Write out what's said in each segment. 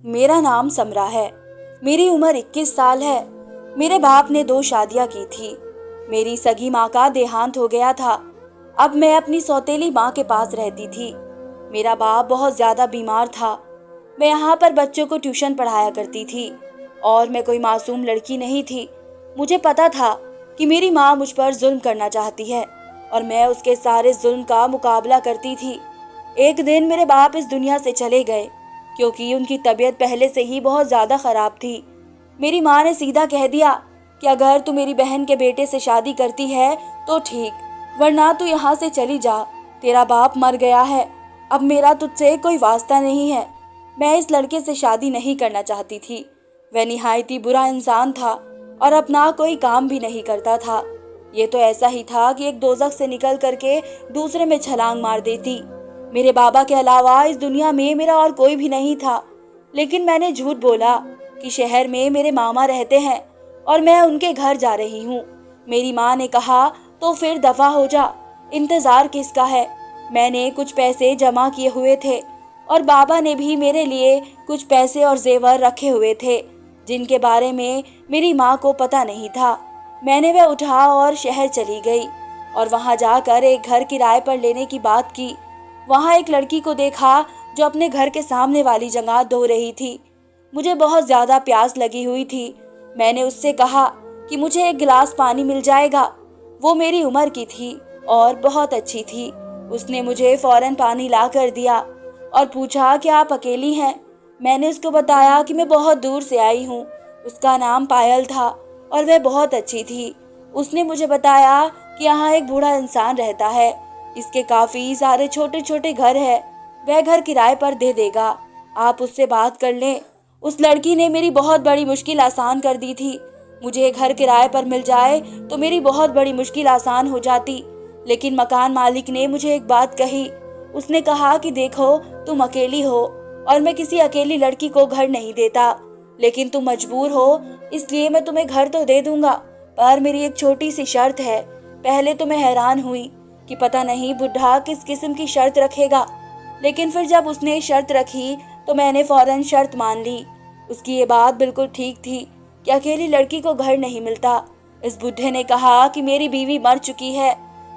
मेरा नाम समरा है। मेरी उम्र 21 साल है। मेरे बाप ने 2 शादियां की थी। मेरी सगी माँ का देहांत हो गया था। अब मैं अपनी सौतेली माँ के पास रहती थी। मेरा बाप बहुत ज्यादा बीमार था। मैं यहाँ पर बच्चों को ट्यूशन पढ़ाया करती थी और मैं कोई मासूम लड़की नहीं थी। मुझे पता था कि मेरी माँ मुझ पर जुल्म करना चाहती है और मैं उसके सारे जुल्म का मुकाबला करती थी। एक दिन मेरे बाप इस दुनिया से चले गए क्योंकि उनकी तबीयत पहले से ही बहुत ज्यादा खराब थी। मेरी माँ ने सीधा कह दिया कि अगर तू मेरी बहन के बेटे से शादी करती है तो ठीक, वरना तू यहाँ से चली जा। तेरा बाप मर गया है, अब मेरा तुझसे कोई वास्ता नहीं है। मैं इस लड़के से शादी नहीं करना चाहती थी। वह निहायत ही बुरा इंसान था और अपना कोई काम भी नहीं करता था। ये तो ऐसा ही था कि एक दोजख से निकल करके दूसरे में छलांग मार देती। मेरे बाबा के अलावा इस दुनिया में मेरा और कोई भी नहीं था। लेकिन मैंने झूठ बोला कि शहर में मेरे मामा रहते हैं और मैं उनके घर जा रही हूँ। मेरी माँ ने कहा तो फिर दफा हो जा, इंतजार किसका है। मैंने कुछ पैसे जमा किए हुए थे और बाबा ने भी मेरे लिए कुछ पैसे और जेवर रखे हुए थे जिनके बारे में मेरी माँ को पता नहीं था। मैंने वह उठा और शहर चली गई और वहाँ जाकर एक घर किराए पर लेने की बात की। वहाँ एक लड़की को देखा जो अपने घर के सामने वाली जगह धो रही थी। मुझे बहुत ज्यादा प्यास लगी हुई थी। मैंने उससे कहा कि मुझे एक गिलास पानी मिल जाएगा। वो मेरी उम्र की थी और बहुत अच्छी थी। उसने मुझे फौरन पानी ला कर दिया और पूछा कि आप अकेली हैं। मैंने उसको बताया कि मैं बहुत दूर से आई हूँ। उसका नाम पायल था और वह बहुत अच्छी थी। उसने मुझे बताया कि यहाँ एक बूढ़ा इंसान रहता है, इसके काफी सारे छोटे छोटे घर है, वह घर किराए पर दे देगा, आप उससे बात कर लें। उस लड़की ने मेरी बहुत बड़ी मुश्किल आसान कर दी थी। मुझे घर किराए पर मिल जाए तो मेरी बहुत बड़ी मुश्किल आसान हो जाती। लेकिन मकान मालिक ने मुझे एक बात कही। उसने कहा कि देखो, तुम अकेली हो और मैं किसी अकेली लड़की को घर नहीं देता, लेकिन तुम मजबूर हो इसलिए मैं तुम्हें घर तो दे दूंगा, पर मेरी एक छोटी सी शर्त है। पहले तो मैं हैरान हुई कि पता नहीं बुढ़ा किस किस्म की शर्त रखेगा, लेकिन फिर जब उसने शर्त रखी तो मैंने फौरन शर्त मान ली। उसकी ये बात बिल्कुल ठीक थी कि अकेली लड़की को घर नहीं मिलता। इस बुढ़े ने कहा कि मेरी बीवी मर चुकी है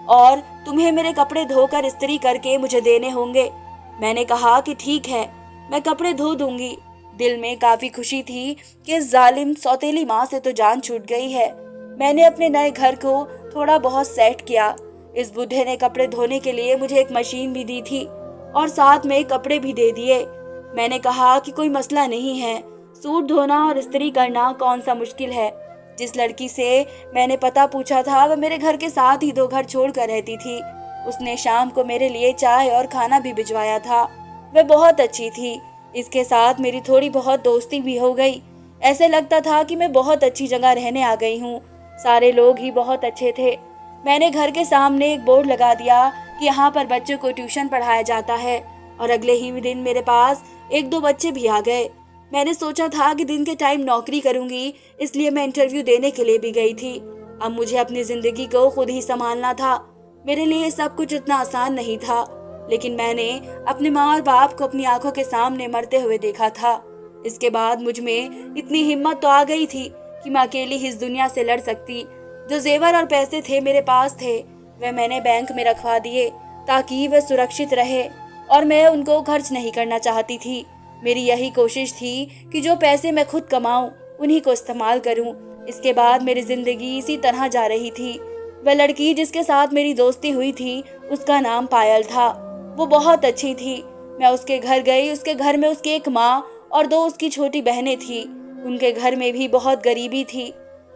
और तुम्हें मेरे कपड़े धोकर इस्त्री करके मुझे देने होंगे। मैंने कहा कि ठीक है, मैं कपड़े धो दूंगी। दिल में काफी खुशी थी कि इस जालिम सौतेली माँ से तो जान छूट गई है। मैंने अपने नए घर को थोड़ा बहुत सेट किया। इस बुढ़े ने कपड़े धोने के लिए मुझे एक मशीन भी दी थी और साथ में कपड़े भी दे दिए। मैंने कहा कि कोई मसला नहीं है, सूट धोना और इस्त्री करना कौन सा मुश्किल है। जिस लड़की से मैंने पता पूछा था वह मेरे घर के साथ ही 2 घर छोड़कर रहती थी। उसने शाम को मेरे लिए चाय और खाना भी भिजवाया था। वह बहुत अच्छी थी। इसके साथ मेरी थोड़ी बहुत दोस्ती भी हो गई। ऐसे लगता था कि मैं बहुत अच्छी जगह रहने आ गई हूँ। सारे लोग ही बहुत अच्छे थे। मैंने घर के सामने एक बोर्ड लगा दिया कि यहाँ पर बच्चों को ट्यूशन पढ़ाया जाता है और अगले ही दिन मेरे पास 1-2 बच्चे भी आ गए। मैंने सोचा था कि दिन के टाइम नौकरी करूंगी, इसलिए मैं इंटरव्यू देने के लिए भी गई थी। अब मुझे अपनी जिंदगी को खुद ही संभालना था। मेरे लिए सब कुछ इतना आसान नहीं था, लेकिन मैंने अपने माँ और बाप को अपनी आंखों के सामने मरते हुए देखा था। इसके बाद मुझ में इतनी हिम्मत तो आ गई थी कि मैं अकेली ही इस दुनिया से लड़ सकती। जो जेवर और पैसे थे मेरे पास थे, वह मैंने बैंक में रखवा दिए ताकि वह सुरक्षित रहे और मैं उनको खर्च नहीं करना चाहती थी। मेरी यही कोशिश थी कि जो पैसे मैं खुद कमाऊं उन्हीं को इस्तेमाल करूं। इसके बाद मेरी जिंदगी इसी तरह जा रही थी। वह लड़की जिसके साथ मेरी दोस्ती हुई थी, उसका नाम पायल था। वो बहुत अच्छी थी। मैं उसके घर गई। उसके घर में उसकी एक माँ और 2 उसकी छोटी बहनें थी। उनके घर में भी बहुत गरीबी थी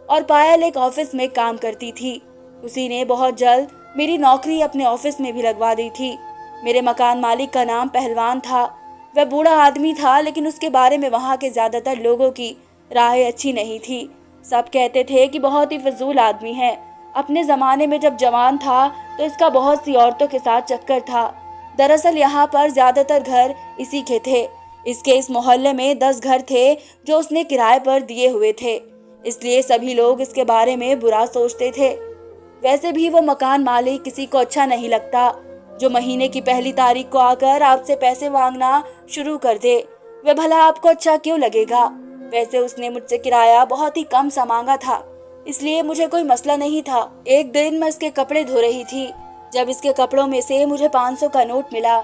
और पायल एक ऑफिस में काम करती थी। उसी ने बहुत जल्द मेरी नौकरी अपने ऑफिस में भी लगवा दी थी। मेरे मकान मालिक का नाम पहलवान था। वह बूढ़ा आदमी था, लेकिन उसके बारे में वहाँ के ज्यादातर लोगों की राय अच्छी नहीं थी। सब कहते थे कि बहुत ही फजूल आदमी है। अपने जमाने में जब जवान था तो इसका बहुत सी औरतों के साथ चक्कर था। दरअसल यहाँ पर ज्यादातर घर इसी के थे। इसके इस मोहल्ले में 10 घर थे जो उसने किराए पर दिए हुए थे, इसलिए सभी लोग इसके बारे में बुरा सोचते थे। वैसे भी वो मकान मालिक किसी को अच्छा नहीं लगता जो महीने की पहली तारीख को आकर आपसे पैसे मांगना शुरू कर दे। वह भला आपको अच्छा क्यों लगेगा? वैसे उसने मुझसे किराया बहुत ही कम सा मांगा था, इसलिए मुझे कोई मसला नहीं था। एक दिन मैं इसके कपड़े धो रही थी, जब इसके कपड़ों में से मुझे 500 का नोट मिला।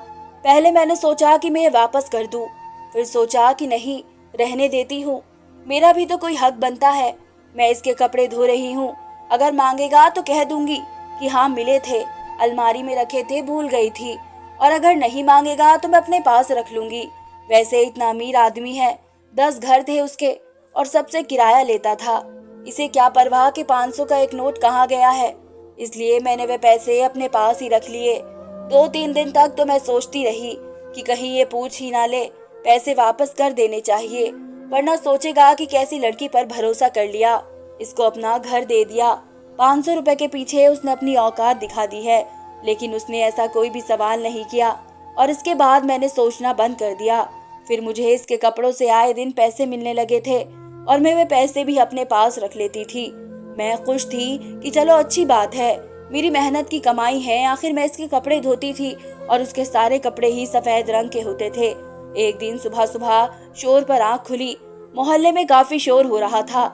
पहले मैंने सोचा कि मैं ये वापस कर दूं, फिर सोचा कि नहीं, रहने देती हूँ, मेरा भी तो कोई हक बनता है। मैं इसके कपड़े धो रही हूँ, अगर मांगेगा तो कह दूंगी कि हाँ मिले थे, अलमारी में रखे थे, भूल गई थी, और अगर नहीं मांगेगा तो मैं अपने पास रख लूंगी। वैसे इतना अमीर आदमी है, 10 घर थे उसके और सबसे किराया लेता था। इसे क्या परवाह कि 500 का एक नोट कहाँ गया है। इसलिए मैंने वे पैसे अपने पास ही रख लिए। 2-3 दिन तक तो मैं सोचती रही कि कहीं ये पूछ ही ना ले, पैसे वापस कर देने चाहिए, वरना सोचेगा कि कैसी लड़की पर भरोसा कर लिया, इसको अपना घर दे दिया। 500 रुपए के पीछे उसने अपनी औकात दिखा दी है, लेकिन उसने ऐसा कोई भी सवाल नहीं किया और इसके बाद मैंने सोचना बंद कर दिया। फिर मुझे इसके कपड़ों से आए दिन पैसे मिलने लगे थे और मैं वे पैसे भी अपने पास रख लेती थी। मैं खुश थी कि चलो अच्छी बात है, मेरी मेहनत की कमाई है। आखिर मैं इसके कपड़े धोती थी और उसके सारे कपड़े ही सफेद रंग के होते थे। एक दिन सुबह सुबह शोर पर आंख खुली। मोहल्ले में काफी शोर हो रहा था।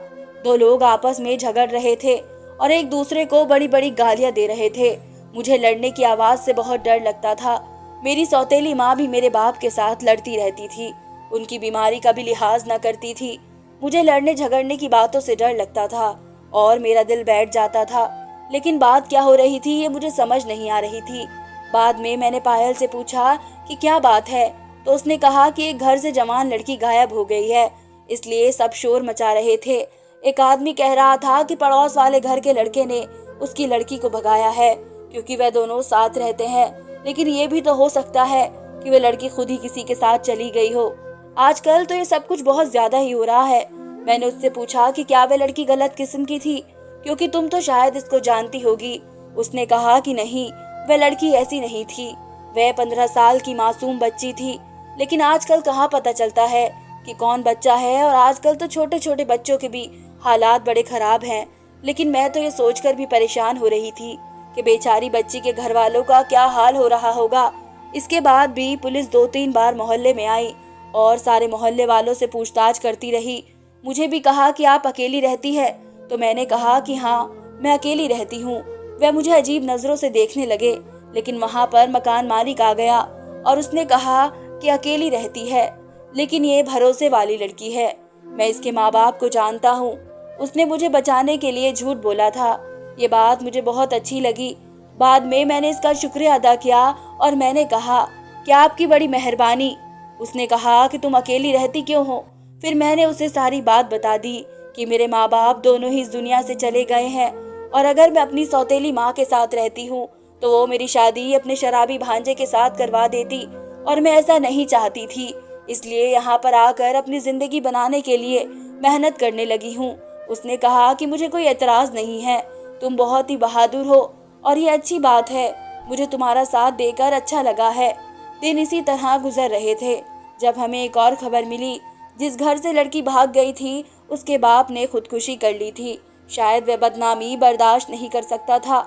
2 लोग आपस में झगड़ रहे थे और एक दूसरे को बड़ी बड़ी गालियां दे रहे थे। मुझे लड़ने की आवाज से बहुत डर लगता था। मेरी सौतेली माँ भी मेरे बाप के साथ लड़ती रहती थी, उनकी बीमारी का भी लिहाज न करती थी। मुझे लड़ने झगड़ने की बातों से डर लगता था और मेरा दिल बैठ जाता था, लेकिन बात क्या हो रही थी ये मुझे समझ नहीं आ रही थी। बाद में मैंने पायल से पूछा कि क्या बात है, तो उसने कहा कि एक घर से जवान लड़की गायब हो गई है, इसलिए सब शोर मचा रहे थे। एक आदमी कह रहा था कि पड़ोस वाले घर के लड़के ने उसकी लड़की को भगाया है, क्योंकि वह दोनों साथ रहते हैं, लेकिन ये भी तो हो सकता है कि वह लड़की खुद ही किसी के साथ चली गई हो। आजकल तो ये सब कुछ बहुत ज्यादा ही हो रहा है। मैंने उससे पूछा कि क्या वह लड़की गलत किस्म की थी, क्योंकि तुम तो शायद इसको जानती होगी। उसने कहा कि नहीं, वह लड़की ऐसी नहीं थी, वह 15 साल की मासूम बच्ची थी। लेकिन आजकल कहाँ पता चलता है कि कौन बच्चा है, और आजकल तो छोटे छोटे बच्चों के भी हालात बड़े खराब हैं। लेकिन मैं तो ये सोचकर भी परेशान हो रही थी कि बेचारी बच्ची के घर वालों का क्या हाल हो रहा होगा। इसके बाद भी पुलिस 2-3 बार मोहल्ले में आई और सारे मोहल्ले वालों से पूछताछ करती रही। मुझे भी कहा कि आप अकेली रहती है, तो मैंने कहा कि हाँ, मैं अकेली रहती हूँ। वह मुझे अजीब नजरों से देखने लगे, लेकिन वहाँ पर मकान मालिक आ गया और उसने कहा कि अकेली रहती है, लेकिन ये भरोसे वाली लड़की है, मैं इसके माँ बाप को जानता हूँ, उसने मुझे बचाने के लिए झूठ बोला था। ये बात मुझे बहुत अच्छी लगी। बाद में मैंने इसका शुक्रिया अदा किया और मैंने कहा कि आपकी बड़ी मेहरबानी। उसने कहा कि तुम अकेली रहती क्यों हो। फिर मैंने उसे सारी बात बता दी कि मेरे माँ बाप दोनों ही इस दुनिया से चले गए हैं, और अगर मैं अपनी सौतेली माँ के साथ रहती हूँ तो वो मेरी शादी अपने शराबी भांजे के साथ करवा देती, और मैं ऐसा नहीं चाहती थी, इसलिए यहाँ पर आकर अपनी जिंदगी बनाने के लिए मेहनत करने लगी हूँ। उसने कहा कि मुझे कोई एतराज नहीं है, तुम बहुत ही बहादुर हो और ये अच्छी बात है, मुझे तुम्हारा साथ देकर अच्छा लगा है। दिन इसी तरह गुजर रहे थे जब हमें एक और खबर मिली। जिस घर से लड़की भाग गई थी उसके बाप ने खुदकुशी कर ली थी। शायद वह बदनामी बर्दाश्त नहीं कर सकता था।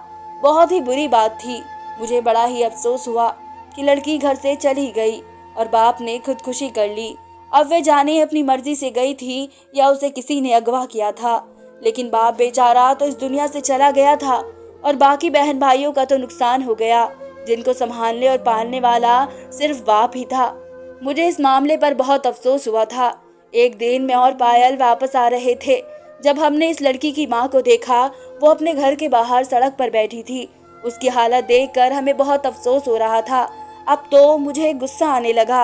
बहुत ही बुरी बात थी। मुझे बड़ा ही अफसोस हुआ कि लड़की घर से चली गई और बाप ने खुदकुशी कर ली। अब वे जाने अपनी मर्जी से गई थी या उसे किसी ने अगवा किया था, लेकिन बाप बेचारा तो इस दुनिया से चला गया था और बाकी बहन भाइयों का तो नुकसान हो गया, जिनको संभालने और पालने वाला सिर्फ बाप ही था। मुझे इस मामले पर बहुत अफसोस हुआ था। एक दिन मैं और पायल वापस आ रहे थे जब हमने इस लड़की की माँ को देखा। वो अपने घर के बाहर सड़क पर बैठी थी। उसकी हालत देखकर हमें बहुत अफसोस हो रहा था। अब तो मुझे गुस्सा आने लगा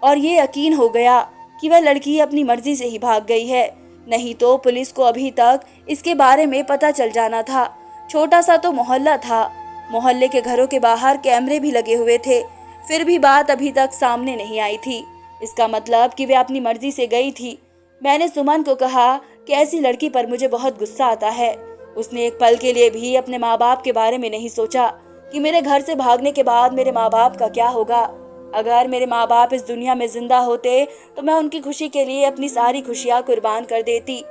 और ये यकीन हो गया कि वह लड़की अपनी मर्जी से ही भाग गई है, नहीं तो पुलिस को अभी तक इसके बारे में पता चल जाना था। छोटा सा तो मोहल्ला था, मोहल्ले के घरों के बाहर कैमरे भी लगे हुए थे, फिर भी बात अभी तक सामने नहीं आई थी। इसका मतलब कि वे अपनी मर्जी से गई थी। मैंने सुमन को कहा कि ऐसी लड़की पर मुझे बहुत गुस्सा आता है। उसने एक पल के लिए भी अपने माँ बाप के बारे में नहीं सोचा कि मेरे घर से भागने के बाद मेरे माँ बाप का क्या होगा। अगर मेरे माँ बाप इस दुनिया में जिंदा होते तो मैं उनकी खुशी के लिए अपनी सारी खुशियाँ कुर्बान कर देती।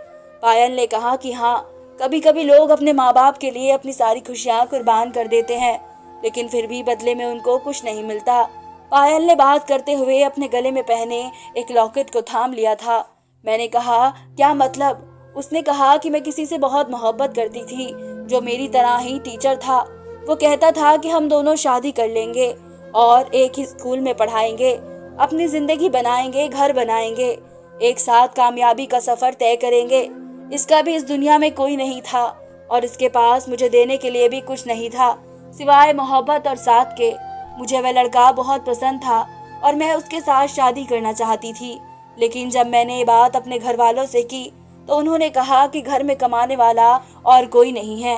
पायल ने कहा कि हाँ, कभी कभी लोग अपने माँ बाप के लिए अपनी सारी खुशियाँ कुर्बान कर देते हैं, लेकिन फिर भी बदले में उनको कुछ नहीं मिलता। पायल ने बात करते हुए अपने गले में पहने एक लॉकेट को थाम लिया था। मैंने कहा, क्या मतलब? उसने कहा कि मैं किसी से बहुत मोहब्बत करती थी जो मेरी तरह ही टीचर था। वो कहता था कि हम दोनों शादी कर लेंगे और एक ही स्कूल में पढ़ाएंगे, अपनी जिंदगी बनाएंगे, घर बनाएंगे, एक साथ कामयाबी का सफर तय करेंगे। इसका भी इस दुनिया में कोई नहीं था और इसके पास मुझे देने के लिए भी कुछ नहीं था सिवाय मोहब्बत और साथ के। मुझे वह लड़का बहुत पसंद था और मैं उसके साथ शादी करना चाहती थी। लेकिन जब मैंने ये बात अपने घर वालों से की तो उन्होंने कहा कि घर में कमाने वाला और कोई नहीं है,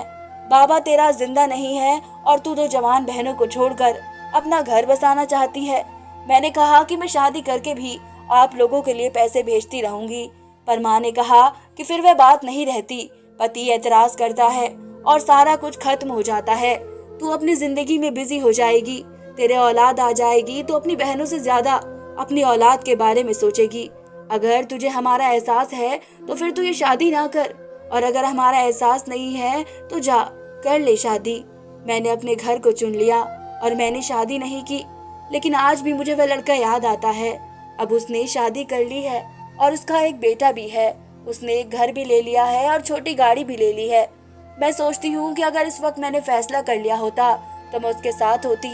बाबा तेरा जिंदा नहीं है और तू दो जवान बहनों को छोड़कर अपना घर बसाना चाहती है। मैंने कहा कि मैं शादी करके भी आप लोगों के लिए पैसे भेजती रहूंगी, पर माँ ने कहा कि फिर वह बात नहीं रहती। पति एतराज करता है और सारा कुछ खत्म हो जाता है। तू अपनी जिंदगी में बिजी हो जाएगी, तेरे औलाद आ जाएगी तो अपनी बहनों से ज्यादा अपनी औलाद के बारे में सोचेगी। अगर तुझे हमारा एहसास है तो फिर तू ये शादी ना कर, और अगर हमारा एहसास नहीं है तो जा कर ले शादी। मैंने अपने घर को चुन लिया और मैंने शादी नहीं की, लेकिन आज भी मुझे वह लड़का याद आता है। अब उसने शादी कर ली है और उसका एक बेटा भी है। उसने एक घर भी ले लिया है और छोटी गाड़ी भी ले ली है। मैं सोचती हूँ कि अगर इस वक्त मैंने फैसला कर लिया होता तो मैं उसके साथ होती।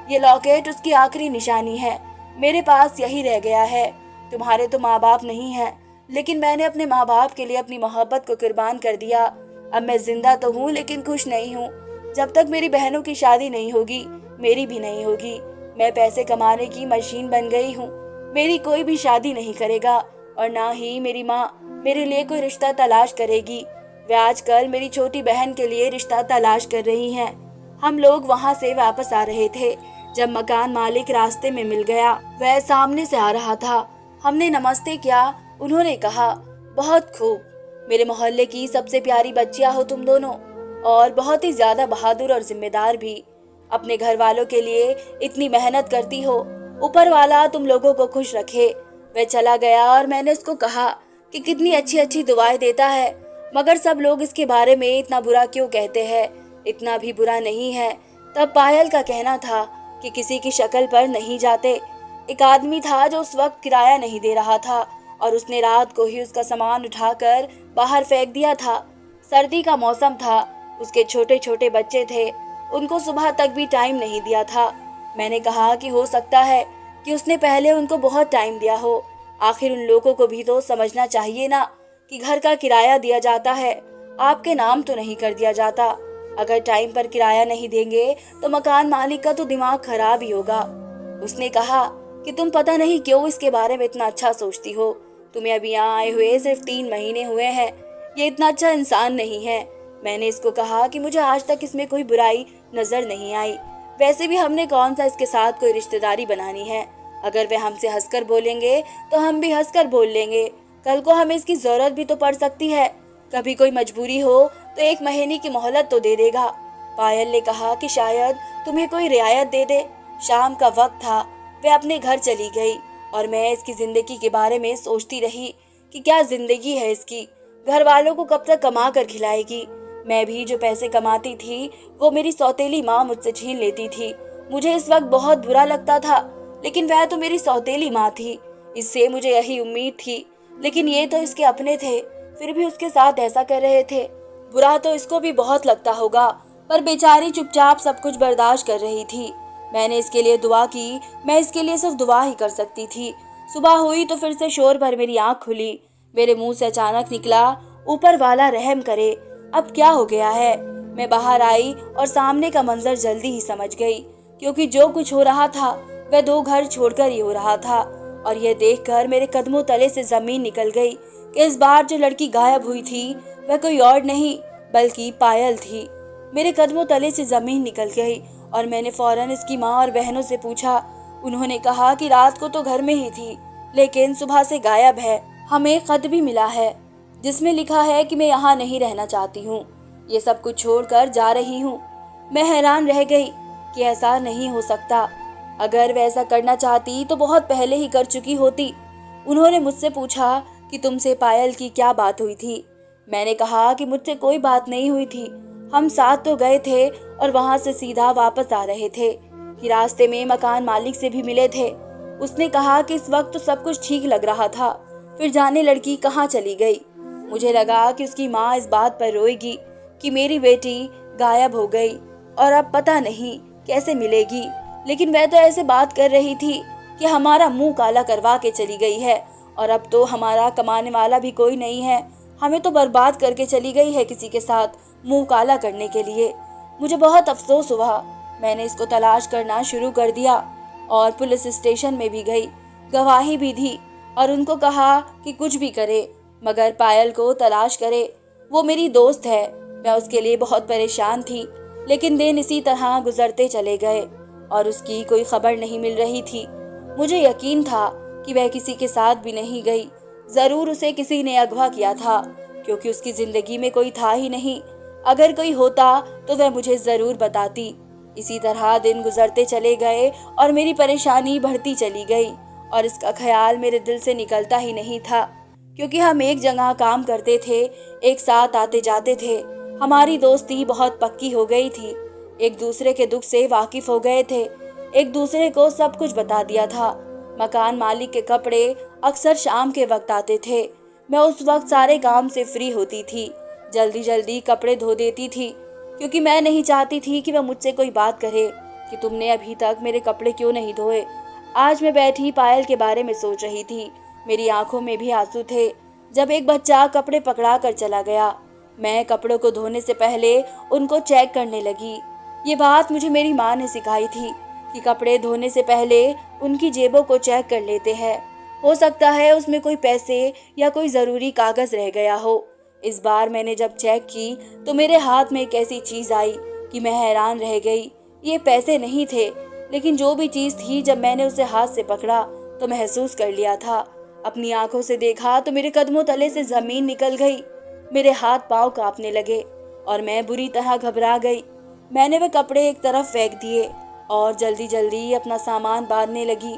ये लॉकेट उसकी आखिरी निशानी है, मेरे पास यही रह गया है। तुम्हारे तो माँ बाप नहीं है, लेकिन मैंने अपने माँ बाप के लिए अपनी मोहब्बत को कुर्बान कर दिया। अब मैं जिंदा तो हूँ लेकिन खुश नहीं हूँ। जब तक मेरी बहनों की शादी नहीं होगी मेरी भी नहीं होगी। मैं पैसे कमाने की मशीन बन गई हूँ। मेरी कोई भी शादी नहीं करेगा और ना ही मेरी माँ मेरे लिए कोई रिश्ता तलाश करेगी। वे आजकल मेरी छोटी बहन के लिए रिश्ता तलाश कर रही हैं। हम लोग वहाँ से वापस आ रहे थे जब मकान मालिक रास्ते में मिल गया। वह सामने से आ रहा था। हमने नमस्ते किया। उन्होंने कहा, बहुत खूब, मेरे मोहल्ले की सबसे प्यारी बच्चियां हो तुम दोनों, और बहुत ही ज्यादा बहादुर और जिम्मेदार भी। अपने घर वालों के लिए इतनी मेहनत करती हो, ऊपर वाला तुम लोगों को खुश रखे। वह चला गया और मैंने उसको कहा कि कितनी अच्छी अच्छी दुआएं देता है, मगर सब लोग इसके बारे में इतना बुरा क्यों कहते हैं? इतना भी बुरा नहीं है। तब पायल का कहना था कि किसी की शक्ल पर नहीं जाते। एक आदमी था जो उस वक्त किराया नहीं दे रहा था और उसने रात को ही उसका सामान उठाकर बाहर फेंक दिया था। सर्दी का मौसम था, उसके छोटे छोटे बच्चे थे, उनको सुबह तक भी टाइम नहीं दिया था। मैंने कहा कि हो सकता है कि उसने पहले उनको बहुत टाइम दिया हो। आखिर उन लोगों को भी तो समझना चाहिए ना कि घर का किराया दिया जाता है, आपके नाम तो नहीं कर दिया जाता। अगर टाइम पर किराया नहीं देंगे तो मकान मालिक का तो दिमाग खराब ही होगा। उसने कहा कि तुम पता नहीं क्यों इसके बारे में इतना अच्छा सोचती हो। तुम्हें अभी यहाँ आए हुए सिर्फ 3 महीने हुए हैं। ये इतना अच्छा इंसान नहीं है। मैंने इसको कहा कि मुझे आज तक इसमें कोई बुराई नजर नहीं आई। वैसे भी हमने कौन सा इसके साथ कोई रिश्तेदारी बनानी है। अगर वे हमसे हंसकर बोलेंगे तो हम भी हंसकर बोल लेंगे। कल को हमें इसकी जरूरत भी तो पड़ सकती है। कभी कोई मजबूरी हो तो 1 महीने की मोहलत तो दे देगा। पायल ने कहा कि शायद तुम्हें कोई रियायत दे दे। शाम का वक्त था, वह अपने घर चली गई और मैं इसकी जिंदगी के बारे में सोचती रही कि क्या जिंदगी है इसकी। घर वालों को कब तक कमा कर खिलाएगी। मैं भी जो पैसे कमाती थी वो मेरी सौतेली माँ मुझसे छीन लेती थी। मुझे इस वक्त बहुत बुरा लगता था, लेकिन वह तो मेरी सौतेली माँ थी, इससे मुझे यही उम्मीद थी। लेकिन ये तो इसके अपने थे, फिर भी उसके साथ ऐसा कर रहे थे। बुरा तो इसको भी बहुत लगता होगा, पर बेचारी चुपचाप सब कुछ बर्दाश्त कर रही थी। मैंने इसके लिए दुआ की। मैं इसके लिए सिर्फ दुआ ही कर सकती थी। सुबह हुई तो फिर से शोर भर मेरी आंख खुली। मेरे मुंह से अचानक निकला, ऊपर वाला रहम करे, अब क्या हो गया है। मैं बाहर आई और सामने का मंजर जल्दी ही समझ गई, क्योंकि जो कुछ हो रहा था वह 2 घर छोड़कर ही हो रहा था। और यह देखकर मेरे कदमों तले से जमीन निकल गई कि इस बार जो लड़की गायब हुई थी वह कोई और नहीं बल्कि पायल थी। मेरे कदमों तले से जमीन निकल गई और मैंने फौरन इसकी माँ और बहनों से पूछा। उन्होंने कहा कि रात को तो घर में ही थी, लेकिन सुबह से गायब है। हमें खत भी मिला है जिसमें लिखा है कि मैं यहाँ नहीं रहना चाहती हूँ, ये सब कुछ छोड़कर जा रही हूँ। मैं हैरान रह गई कि ऐसा नहीं हो सकता। अगर वह ऐसा करना चाहती तो बहुत पहले ही कर चुकी होती। उन्होंने मुझसे पूछा कि तुमसे पायल की क्या बात हुई थी। मैंने कहा कि मुझसे कोई बात नहीं हुई थी। हम साथ तो गए थे और वहां से सीधा वापस आ रहे थे, कि रास्ते में मकान मालिक से भी मिले थे। उसने कहा कि इस वक्त तो सब कुछ ठीक लग रहा था, फिर जाने लड़की कहाँ चली गई। मुझे लगा कि उसकी माँ इस बात पर रोएगी कि मेरी बेटी गायब हो गई और अब पता नहीं कैसे मिलेगी, लेकिन वह तो ऐसे बात कर रही थी कि हमारा मुंह काला करवा के चली गई है और अब तो हमारा कमाने वाला भी कोई नहीं है, हमें तो बर्बाद करके चली गई है किसी के साथ मुंह काला करने के लिए। मुझे बहुत अफसोस हुआ। मैंने इसको तलाश करना शुरू कर दिया और पुलिस स्टेशन में भी गई, गवाही भी दी और उनको कहा कि कुछ भी करे मगर पायल को तलाश करे। वो मेरी दोस्त है, मैं उसके लिए बहुत परेशान थी, लेकिन दिन इसी तरह गुजरते चले गए और उसकी कोई खबर नहीं मिल रही थी। मुझे यकीन था कि वह किसी के साथ भी नहीं गई, जरूर उसे किसी ने अगवा किया था, क्योंकि उसकी जिंदगी में कोई था ही नहीं। अगर कोई होता तो वह मुझे जरूर बताती। इसी तरह दिन गुजरते चले गए और मेरी परेशानी बढ़ती चली गई और इसका ख्याल मेरे दिल से निकलता ही नहीं था, क्योंकि हम एक जगह काम करते थे, एक साथ आते जाते थे। हमारी दोस्ती बहुत पक्की हो गई थी, एक दूसरे के दुख से वाकिफ हो गए थे, एक दूसरे को सब कुछ बता दिया था। मकान मालिक के कपड़े अक्सर शाम के वक्त आते थे, मैं उस वक्त सारे काम से फ्री होती थी, जल्दी जल्दी कपड़े धो देती थी, क्योंकि मैं नहीं चाहती थी कि वह मुझसे कोई बात करे कि तुमने अभी तक मेरे कपड़े क्यों नहीं धोए। आज मैं बैठी पायल के बारे में सोच रही थी, मेरी आंखों में भी आंसू थे जब एक बच्चा कपड़े पकड़ा कर चला गया। मैं कपड़ों को धोने से पहले उनको चेक करने लगी। ये बात मुझे मेरी माँ ने सिखाई थी कि कपड़े धोने से पहले उनकी जेबों को चेक कर लेते हैं, हो सकता है उसमें कोई पैसे या कोई ज़रूरी कागज़ रह गया हो। इस बार मैंने जब चेक की तो मेरे हाथ में एक ऐसी चीज़ आई कि मैं हैरान रह गई। ये पैसे नहीं थे, लेकिन जो भी चीज़ थी, जब मैंने उसे हाथ से पकड़ा तो महसूस कर लिया था। अपनी आंखों से देखा तो मेरे कदमों तले से ज़मीन निकल गई, मेरे हाथ पाँव कांपने लगे और मैं बुरी तरह घबरा गई। मैंने वे कपड़े एक तरफ फेंक दिए और जल्दी जल्दी अपना सामान बांधने लगी,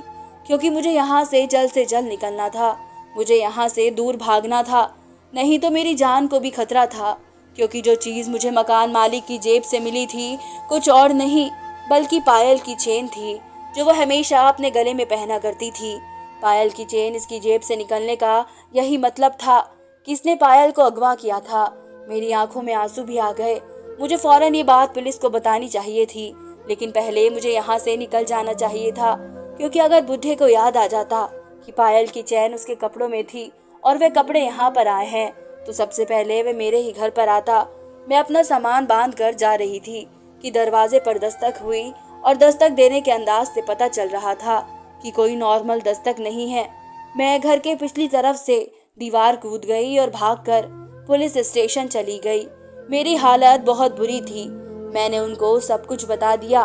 क्योंकि मुझे यहाँ से जल्द निकलना था, मुझे यहाँ से दूर भागना था, नहीं तो मेरी जान को भी खतरा था। क्योंकि जो चीज़ मुझे मकान मालिक की जेब से मिली थी कुछ और नहीं बल्कि पायल की चेन थी, जो वह हमेशा अपने गले में पहना करती थी। पायल की चेन इसकी जेब से निकलने का यही मतलब था। किसने पायल को अगवा किया था? मेरी आंखों में आंसू भी आ गए। मुझे फौरन ये बात पुलिस को बतानी चाहिए थी, लेकिन पहले मुझे यहाँ से निकल जाना चाहिए था, क्योंकि अगर बुढ़े को याद आ जाता कि पायल की चैन उसके कपड़ों में थी और वे कपड़े यहाँ पर आए हैं, तो सबसे पहले वे मेरे ही घर पर आता। मैं अपना सामान बांध कर जा रही थी कि दरवाजे पर दस्तक हुई और दस्तक देने के अंदाज से पता चल रहा था कि कोई नॉर्मल दस्तक नहीं है। मैं घर के पिछली तरफ से दीवार कूद गई और भागकर पुलिस स्टेशन चली गई। मेरी हालत बहुत बुरी थी। मैंने उनको सब कुछ बता दिया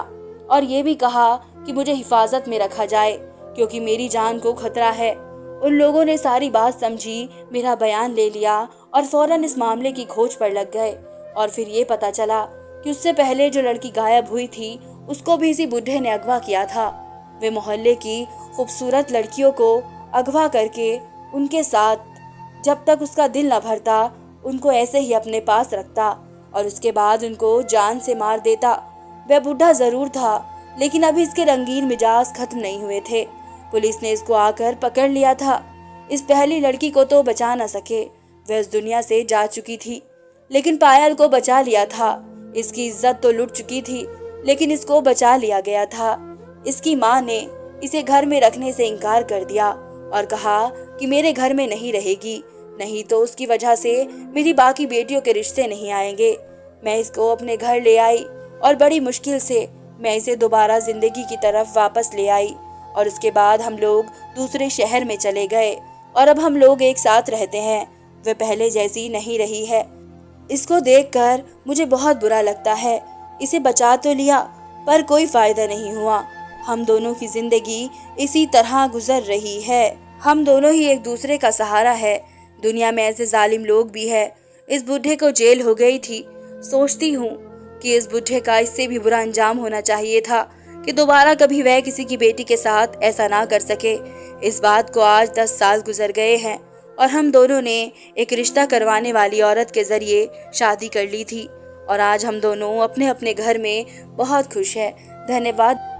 और ये भी कहा कि मुझे हिफाजत में रखा जाए, क्योंकि मेरी जान को खतरा है। उन लोगों ने सारी बात समझी, मेरा बयान ले लिया और फौरन इस मामले की खोज पर लग गए। और फिर ये पता चला कि उससे पहले जो लड़की गायब हुई थी उसको भी इसी बुढ़े ने अगवा किया था। वे मोहल्ले की खूबसूरत लड़कियों को अगवा करके उनके साथ जब तक उसका दिल न भरता उनको ऐसे ही अपने पास रखता और उसके बाद उनको जान से मार देता। वह बुढ़ा जरूर था, लेकिन अभी इसके रंगीन मिजाज खत्म नहीं हुए थे। पुलिस ने इसको आकर पकड़ लिया था। इस पहली लड़की को तो बचा न सके, वह इस दुनिया से जा चुकी थी, लेकिन पायल को बचा लिया था। इसकी इज्जत तो लुट चुकी थी, लेकिन इसको बचा लिया गया था। इसकी माँ ने इसे घर में रखने से इनकार कर दिया और कहा कि मेरे घर में नहीं रहेगी, नहीं तो उसकी वजह से मेरी बाकी बेटियों के रिश्ते नहीं आएंगे। मैं इसको अपने घर ले आई और बड़ी मुश्किल से मैं इसे दोबारा जिंदगी की तरफ वापस ले आई और उसके बाद हम लोग दूसरे शहर में चले गए और अब हम लोग एक साथ रहते हैं। वह पहले जैसी नहीं रही है। इसको देखकर मुझे बहुत बुरा लगता है। इसे बचा तो लिया पर कोई फायदा नहीं हुआ। हम दोनों की जिंदगी इसी तरह गुजर रही है। हम दोनों ही एक दूसरे का सहारा है। दुनिया में ऐसे जालिम लोग भी है। इस बुढ़े को जेल हो गई थी। सोचती हूँ कि इस बुढ़े का इससे भी बुरा अंजाम होना चाहिए था कि दोबारा कभी वह किसी की बेटी के साथ ऐसा ना कर सके। इस बात को आज 10 साल गुजर गए हैं और हम दोनों ने एक रिश्ता करवाने वाली औरत के जरिए शादी कर ली थी और आज हम दोनों अपने अपने घर में बहुत खुश हैं। धन्यवाद।